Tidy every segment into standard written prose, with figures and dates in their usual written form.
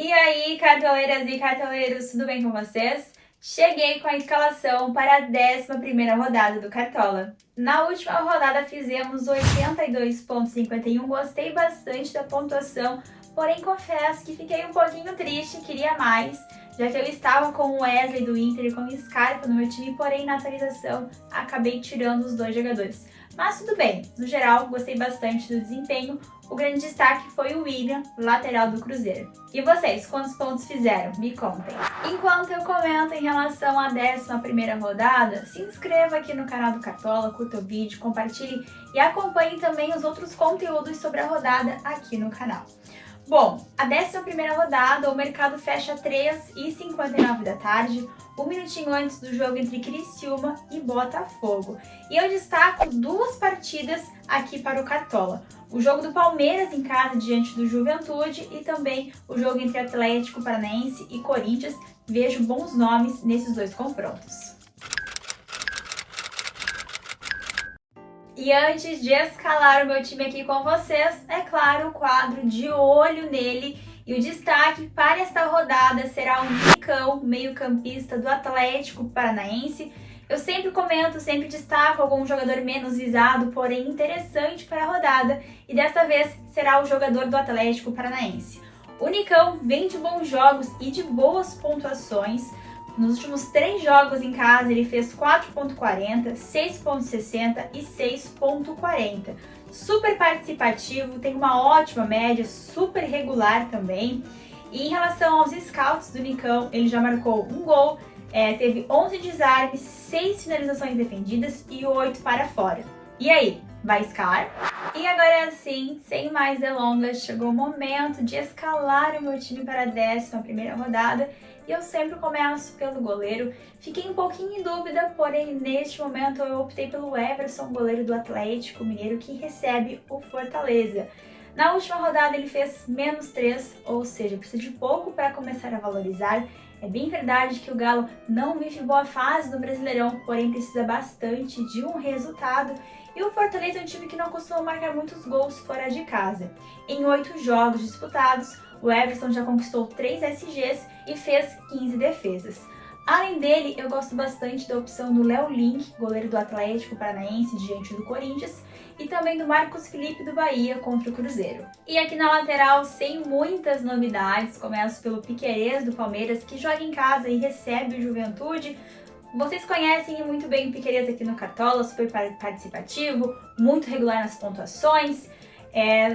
E aí, cartoleiras e cartoleiros, tudo bem com vocês? Cheguei com a escalação para a 11ª rodada do Cartola. Na última rodada fizemos 82,51, gostei bastante da pontuação, porém confesso que fiquei um pouquinho triste, queria mais, já que eu estava com o Wesley do Inter e com o Scarpa no meu time, porém na atualização acabei tirando os dois jogadores. Mas tudo bem, no geral gostei bastante do desempenho. O grande destaque foi o William, lateral do Cruzeiro. E vocês, quantos pontos fizeram? Me contem. Enquanto eu comento em relação à 11ª rodada, se inscreva aqui no canal do Cartola, curta o vídeo, compartilhe e acompanhe também os outros conteúdos sobre a rodada aqui no canal. Bom, a 11ª rodada, o mercado fecha às 3h59 da tarde, um minutinho antes do jogo entre Criciúma e Botafogo. E eu destaco duas partidas aqui para o Cartola. O jogo do Palmeiras em casa diante do Juventude e também o jogo entre Atlético Paranaense e Corinthians. Vejo bons nomes nesses dois confrontos. E antes de escalar o meu time aqui com vocês, é claro, o quadro de olho nele. E o destaque para esta rodada será o Nicão, meio-campista do Atlético Paranaense. Eu sempre comento, sempre destaco algum jogador menos visado, porém interessante para a rodada. E desta vez será o jogador do Atlético Paranaense. O Nicão vem de bons jogos e de boas pontuações. Nos últimos 3 jogos em casa, ele fez 4,40, 6,60 e 6,40. Super participativo, tem uma ótima média, super regular também. E em relação aos scouts do Nicão, ele já marcou um gol, teve 11 desarmes, 6 finalizações defendidas e 8 para fora. E aí, vai escalar? E agora sim, sem mais delongas, chegou o momento de escalar o meu time para a 11ª rodada. E eu sempre começo pelo goleiro. Fiquei um pouquinho em dúvida, porém neste momento eu optei pelo Everson, goleiro do Atlético Mineiro, que recebe o Fortaleza. Na última rodada ele fez -3, ou seja, precisa de pouco para começar a valorizar. É bem verdade que o Galo não vive boa fase no Brasileirão, porém precisa bastante de um resultado. E o Fortaleza é um time que não costuma marcar muitos gols fora de casa. Em 8 jogos disputados, o Everson já conquistou 3 SGs e fez 15 defesas. Além dele, eu gosto bastante da opção do Léo Link, goleiro do Atlético Paranaense diante do Corinthians, e também do Marcos Felipe do Bahia contra o Cruzeiro. E aqui na lateral, sem muitas novidades, começo pelo Piquerez do Palmeiras, que joga em casa e recebe o Juventude. Vocês conhecem muito bem o Piquerez aqui no Cartola, super participativo, muito regular nas pontuações.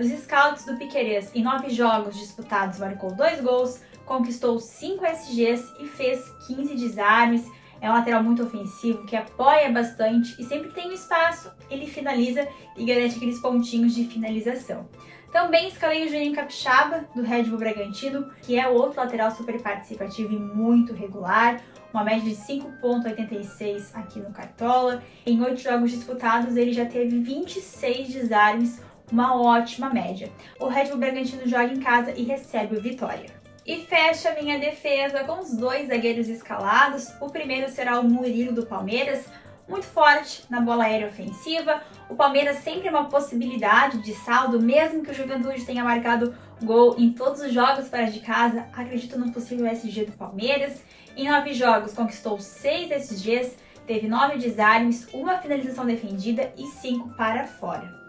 Os scouts do Piquerez, em 9 jogos disputados, marcou 2 gols, conquistou 5 SGs e fez 15 desarmes. É um lateral muito ofensivo, que apoia bastante e sempre que tem espaço, ele finaliza e garante aqueles pontinhos de finalização. Também escalei o Juninho Capixaba, do Red Bull Bragantino, que é outro lateral super participativo e muito regular, uma média de 5,86 aqui no Cartola. Em 8 jogos disputados, ele já teve 26 desarmes, uma ótima média. O Red Bull Bragantino joga em casa e recebe o Vitória. E fecha minha defesa com os 2 zagueiros escalados. O primeiro será o Murilo do Palmeiras, muito forte na bola aérea ofensiva. O Palmeiras sempre é uma possibilidade de saldo, mesmo que o Juventude tenha marcado gol em todos os jogos fora de casa. Acredito no possível SG do Palmeiras. Em 9 jogos conquistou 6 SGs, teve 9 desarmes, 1 finalização defendida e 5 para fora.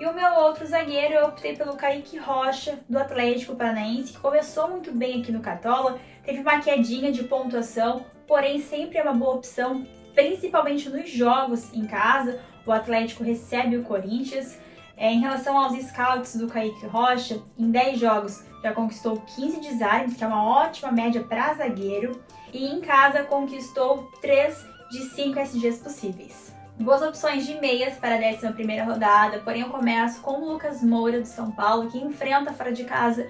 E o meu outro zagueiro, eu optei pelo Kaique Rocha, do Atlético Paranaense, que começou muito bem aqui no Cartola, teve uma quedinha de pontuação, porém sempre é uma boa opção, principalmente nos jogos em casa. O Atlético recebe o Corinthians. Em relação aos scouts do Kaique Rocha, em 10 jogos já conquistou 15 desarmes, que é uma ótima média para zagueiro, e em casa conquistou 3 de 5 SGs possíveis. Boas opções de meias para a 11ª rodada, porém eu começo com o Lucas Moura do São Paulo, que enfrenta fora de casa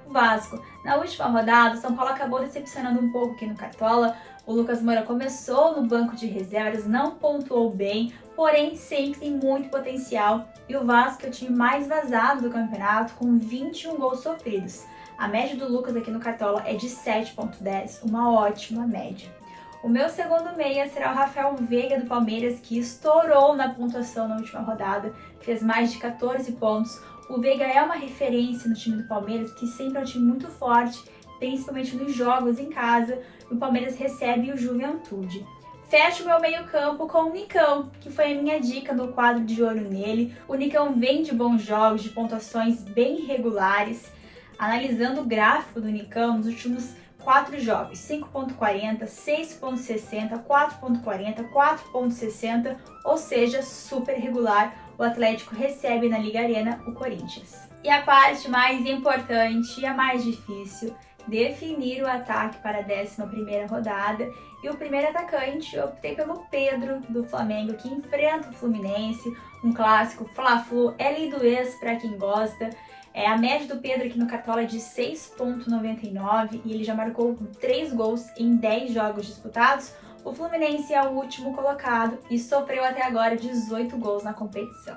o Vasco. Na última rodada, o São Paulo acabou decepcionando um pouco aqui no Cartola. O Lucas Moura começou no banco de reservas, não pontuou bem, porém sempre tem muito potencial. E o Vasco é o time mais vazado do campeonato, com 21 gols sofridos. A média do Lucas aqui no Cartola é de 7,10, uma ótima média. O meu segundo meia será o Rafael Veiga do Palmeiras, que estourou na pontuação na última rodada, fez mais de 14 pontos. O Veiga é uma referência no time do Palmeiras, que sempre é um time muito forte, principalmente nos jogos em casa. O Palmeiras recebe o Juventude. Fecho meu meio-campo com o Nicão, que foi a minha dica no quadro de olho nele. O Nicão vem de bons jogos, de pontuações bem regulares. Analisando o gráfico do Nicão nos últimos 4 jogos, 5.40, 6.60, 4.40, 4.60, ou seja, super regular. O Atlético recebe na Liga Arena o Corinthians. E a parte mais importante e a mais difícil, definir o ataque para a 11ª rodada. E o primeiro atacante, eu optei pelo Pedro, do Flamengo, que enfrenta o Fluminense, um clássico Fla-Flu, é lei do ex para quem gosta. A média do Pedro aqui no Cartola é de 6.99 e ele já marcou 3 gols em 10 jogos disputados. O Fluminense é o último colocado e sofreu até agora 18 gols na competição.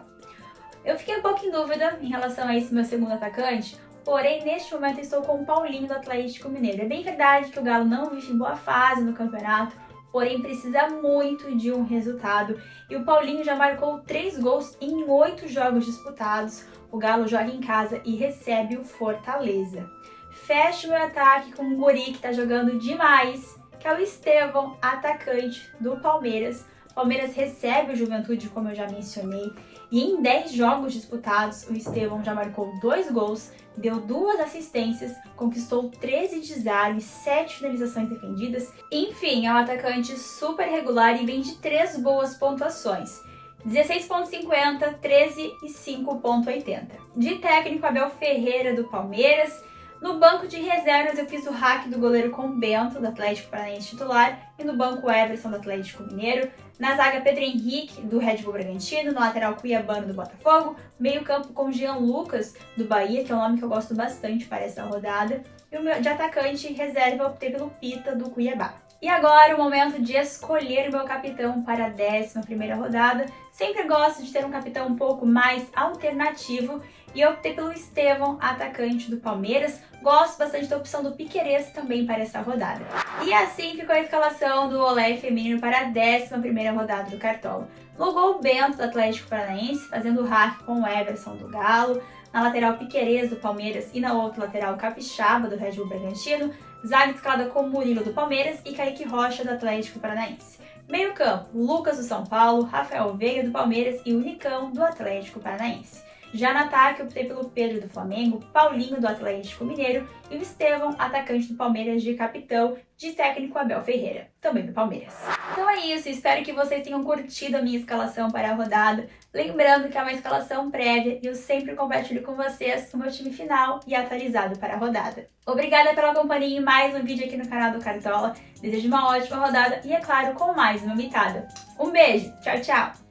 Eu fiquei um pouco em dúvida em relação a esse meu segundo atacante, porém neste momento estou com o Paulinho do Atlético Mineiro. É bem verdade que o Galo não vive em boa fase no campeonato, porém precisa muito de um resultado. E o Paulinho já marcou 3 gols em 8 jogos disputados. O Galo joga em casa e recebe o Fortaleza. Fecho o ataque com um guri que tá jogando demais, que é o Estevão, atacante do Palmeiras. O Palmeiras recebe o Juventude, como eu já mencionei, e em 10 jogos disputados, o Estevão já marcou 2 gols, deu 2 assistências, conquistou 13 desarmes, 7 finalizações defendidas. Enfim, é um atacante super regular e vem de 3 boas pontuações. 16.50, 13 e 5.80. De técnico, Abel Ferreira do Palmeiras. No banco de reservas eu fiz o hack do goleiro com Bento, do Atlético Paranaense titular, e no banco Everson, do Atlético Mineiro. Na zaga, Pedro Henrique, do Red Bull Bragantino, no lateral Cuiabano, do Botafogo, meio campo com Jean Lucas, do Bahia, que é um nome que eu gosto bastante para essa rodada, e o meu de atacante reserva eu optei pelo Pita, do Cuiabá. E agora o momento de escolher o meu capitão para a 11ª rodada. Sempre gosto de ter um capitão um pouco mais alternativo e eu optei pelo Estevão, atacante do Palmeiras. Gosto bastante da opção do Piquerez também para essa rodada. E assim ficou a escalação do Olé feminino para a 11ª rodada do Cartola. No gol, Bento, do Atlético Paranaense, fazendo o hack com o Everson do Galo. Na lateral, Piquerez do Palmeiras e na outra lateral, Capixaba do Red Bull Bragantino. Zaga escalada com Murilo do Palmeiras e Kaique Rocha do Atlético Paranaense. Meio campo, Lucas do São Paulo, Rafael Veiga do Palmeiras e o Nicão do Atlético Paranaense. Já no ataque, optei pelo Pedro do Flamengo, Paulinho do Atlético Mineiro e o Estevão, atacante do Palmeiras, de capitão, de técnico Abel Ferreira, também do Palmeiras. Então é isso, espero que vocês tenham curtido a minha escalação para a rodada. Lembrando que é uma escalação prévia e eu sempre compartilho com vocês o meu time final e atualizado para a rodada. Obrigada pela companhia em mais um vídeo aqui no canal do Cartola. Desejo uma ótima rodada e, é claro, com mais uma mitada. Um beijo, tchau, tchau!